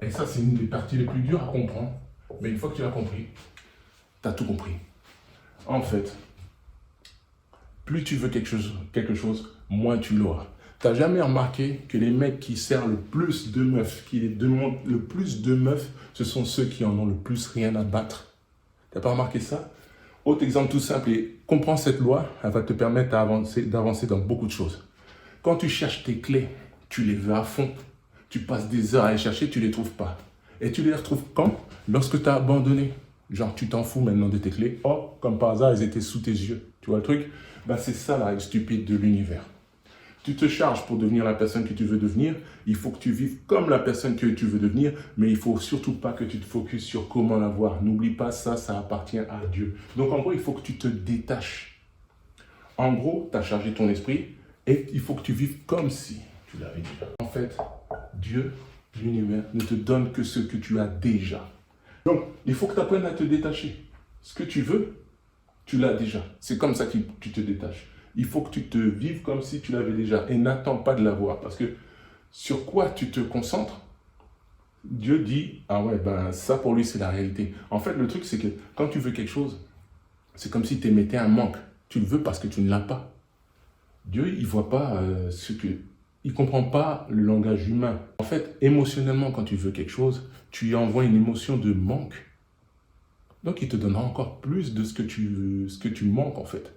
Et ça, c'est une des parties les plus dures à comprendre. Mais une fois que tu l'as compris, tu as tout compris. En fait, plus tu veux quelque chose, moins tu l'auras. Tu n'as jamais remarqué que les mecs qui serrent le plus de meufs, qui les demandent le plus de meufs, ce sont ceux qui en ont le plus rien à battre. Tu n'as pas remarqué ça? Autre exemple tout simple, et comprends cette loi, elle va te permettre d'avancer dans beaucoup de choses. Quand tu cherches tes clés, tu les veux à fond. Tu passes des heures à les chercher, tu ne les trouves pas. Et tu les retrouves quand? Lorsque tu as abandonné. Genre, tu t'en fous maintenant de tes clés. Oh, comme par hasard, elles étaient sous tes yeux. Tu vois le truc? Ben, c'est ça la règle stupide de l'univers. Tu te charges pour devenir la personne que tu veux devenir. Il faut que tu vives comme la personne que tu veux devenir, mais il ne faut surtout pas que tu te focuses sur comment l'avoir. N'oublie pas ça, ça appartient à Dieu. Donc en gros, il faut que tu te détaches. En gros, tu as chargé ton esprit et il faut que tu vives comme si tu l'avais déjà. En fait, Dieu, l'univers, ne te donne que ce que tu as déjà. Donc, il faut que tu apprennes à te détacher. Ce que tu veux, tu l'as déjà. C'est comme ça que tu te détaches. Il faut que tu te vives comme si tu l'avais déjà et n'attends pas de l'avoir. Parce que sur quoi tu te concentres, Dieu dit, ah ouais, ben ça pour lui c'est la réalité. En fait, le truc c'est que quand tu veux quelque chose, c'est comme si tu émettais un manque. Tu le veux parce que tu ne l'as pas. Dieu, il ne voit pas il ne comprend pas le langage humain. En fait, émotionnellement, quand tu veux quelque chose, tu lui envoies une émotion de manque. Donc, il te donnera encore plus de ce que tu manques, en fait.